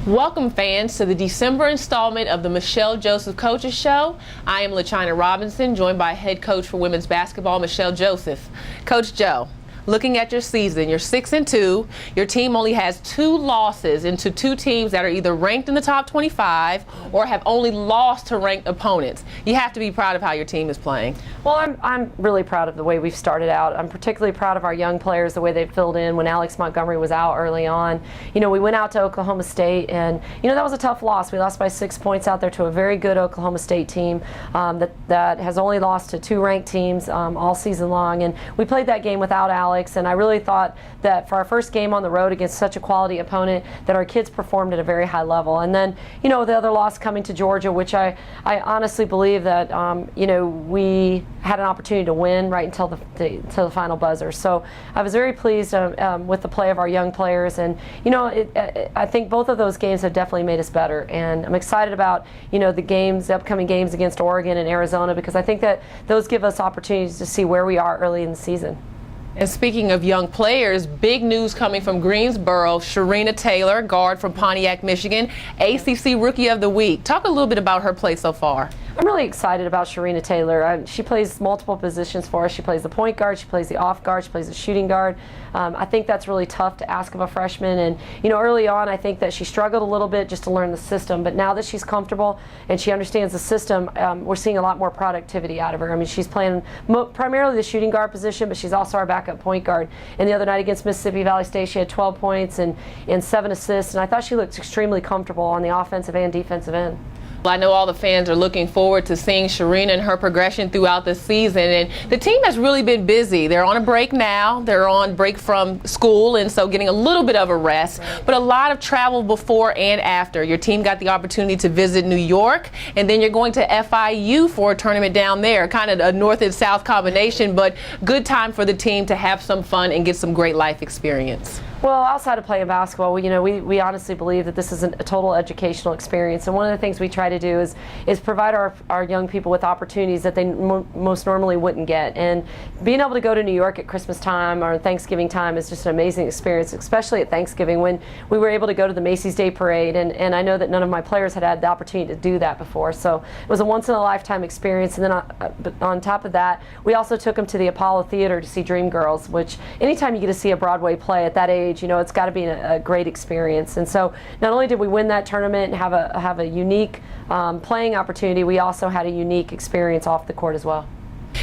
Welcome, fans, to the December installment of the MaChelle Joseph Coaches Show. I am LaChina Robinson, joined by head coach for women's basketball, MaChelle Joseph. Coach Joe, looking at your season, you're 6-2. Your team only has 2 losses into 2 teams that are either ranked in the top 25 or have only lost to ranked opponents. You have to be proud of how your team is playing. Well, I'm really proud of the way we've started out. I'm particularly proud of our young players, the way they filled in when Alex Montgomery was out early on. You know, we went out to Oklahoma State, and that was a tough loss. We lost by 6 points out there to a very good Oklahoma State team that has only lost to 2 ranked teams all season long. And we played that game without Alex, and I really thought that for our first game on the road against such a quality opponent, that our kids performed at a very high level. And then, the other loss coming to Georgia, which I honestly believe that we had an opportunity to win right until the final buzzer. So I was very pleased with the play of our young players, and I think both of those games have definitely made us better. And I'm excited about the upcoming games against Oregon and Arizona, because I think that those give us opportunities to see where we are early in the season. And speaking of young players, big news coming from Greensboro. Sharina Taylor, guard from Pontiac, Michigan, ACC Rookie of the Week. Talk a little bit about her play so far. I'm really excited about Sharina Taylor. She plays multiple positions for us. She plays the point guard, she plays the off guard, she plays the shooting guard. I think that's really tough to ask of a freshman. And early on, I think that she struggled a little bit just to learn the system. But now that she's comfortable and she understands the system, we're seeing a lot more productivity out of her. I mean, she's playing primarily the shooting guard position, but she's also our backup point guard. And the other night against Mississippi Valley State, she had 12 points and 7 assists. And I thought she looked extremely comfortable on the offensive and defensive end. I know all the fans are looking forward to seeing Sharina and her progression throughout the season, and the team has really been busy. They're on a break now. They're on break from school, and so getting a little bit of a rest, but a lot of travel before and after. Your team got the opportunity to visit New York, and then you're going to FIU for a tournament down there, kind of a north and south combination, but good time for the team to have some fun and get some great life experience. Well, outside of playing basketball, we honestly believe that this is a total educational experience, and one of the things we try to do is provide our young people with opportunities that they most normally wouldn't get. And being able to go to New York at Christmas time or Thanksgiving time is just an amazing experience, especially at Thanksgiving when we were able to go to the Macy's Day Parade, and I know that none of my players had the opportunity to do that before, so it was a once-in-a-lifetime experience. And then on top of that, we also took them to the Apollo Theater to see Dreamgirls, which anytime you get to see a Broadway play at that age, it's got to be a great experience. And so not only did we win that tournament and have a unique playing opportunity, we also had a unique experience off the court as well.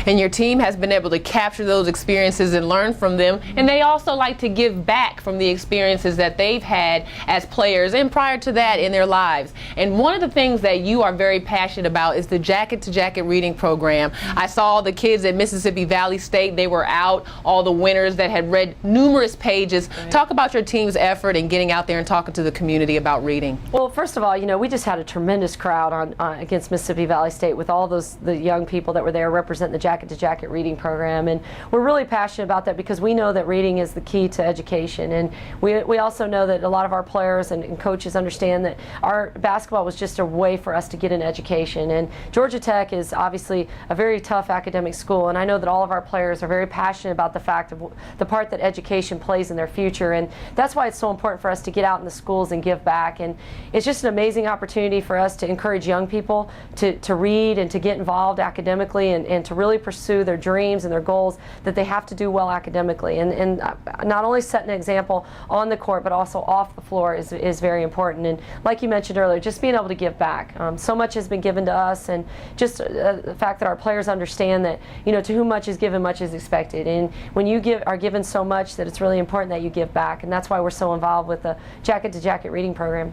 And your team has been able to capture those experiences and learn from them, and they also like to give back from the experiences that they've had as players and prior to that in their lives. And one of the things that you are very passionate about is the Jacket to Jacket reading program. I saw the kids at Mississippi Valley State. They were out, all the winners that had read numerous pages. Right. Talk about your team's effort in getting out there and talking to the community about reading. Well, first of all, we just had a tremendous crowd against Mississippi Valley State with all the young people that were there representing the Jacket to Jacket reading program, and we're really passionate about that because we know that reading is the key to education. And we also know that a lot of our players and coaches understand that our basketball was just a way for us to get an education. And Georgia Tech is obviously a very tough academic school, and I know that all of our players are very passionate about the fact of the part that education plays in their future, and that's why it's so important for us to get out in the schools and give back. And it's just an amazing opportunity for us to encourage young people to read and to get involved academically and to really pursue their dreams and their goals, that they have to do well academically. And not only setting an example on the court, but also off the floor is very important. And like you mentioned earlier, just being able to give back. So much has been given to us, and just the fact that our players understand that, to whom much is given, much is expected. And when you are given so much, that it's really important that you give back. And that's why we're so involved with the Jacket to Jacket reading program.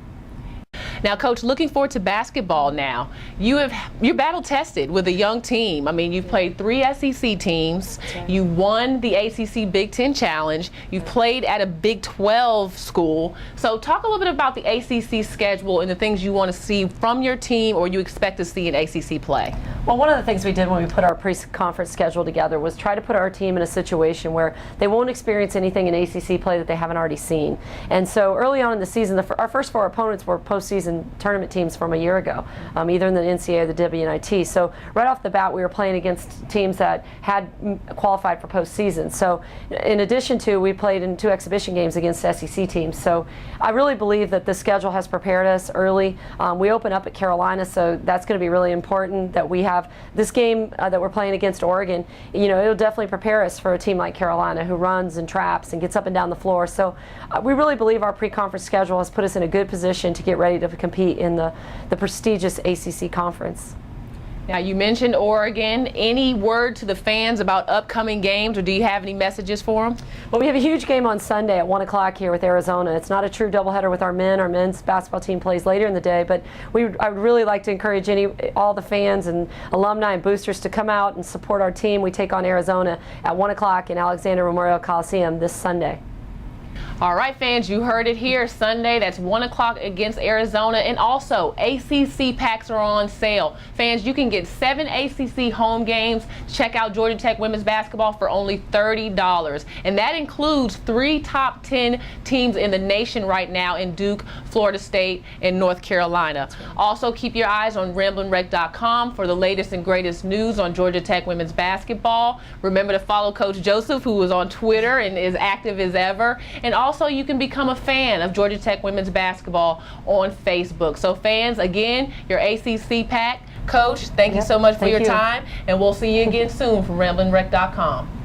Now, Coach, looking forward to basketball now. You're battle tested with a young team. I mean, you've played 3 SEC teams. Right. You won the ACC Big Ten Challenge. You've played at a Big 12 school. So talk a little bit about the ACC schedule and the things you want to see from your team or you expect to see in ACC play. Well, one of the things we did when we put our pre-conference schedule together was try to put our team in a situation where they won't experience anything in ACC play that they haven't already seen. And so early on in the season, our first 4 opponents were postseason tournament teams from a year ago, either in the NCAA or the WNIT. So right off the bat, we were playing against teams that had qualified for postseason. So in addition to, we played in 2 exhibition games against SEC teams. So I really believe that this schedule has prepared us early. We open up at Carolina, so that's going to be really important that we have this game that we're playing against Oregon. You know, it'll definitely prepare us for a team like Carolina who runs and traps and gets up and down the floor. So we really believe our pre-conference schedule has put us in a good position to get ready to compete in the prestigious ACC conference. Now, you mentioned Oregon. Any word to the fans about upcoming games, or do you have any messages for them? Well, we have a huge game on Sunday at 1 o'clock here with Arizona. It's not a true doubleheader with our men. Our men's basketball team plays later in the day, but I would really like to encourage all the fans and alumni and boosters to come out and support our team. We take on Arizona at 1 o'clock in Alexander Memorial Coliseum this Sunday. All right, fans, you heard it here. Sunday, that's 1 o'clock against Arizona. And also, ACC packs are on sale. Fans, you can get 7 ACC home games. Check out Georgia Tech women's basketball for only $30. And that includes 3 top 10 teams in the nation right now in Duke, Florida State, and North Carolina. Also, keep your eyes on RamblinWreck.com for the latest and greatest news on Georgia Tech women's basketball. Remember to follow Coach Joseph, who is on Twitter and is active as ever. And also, you can become a fan of Georgia Tech women's basketball on Facebook. So fans, again, your ACC pack. Coach, thank you so much for your time, and we'll see you again soon from RamblinWreck.com.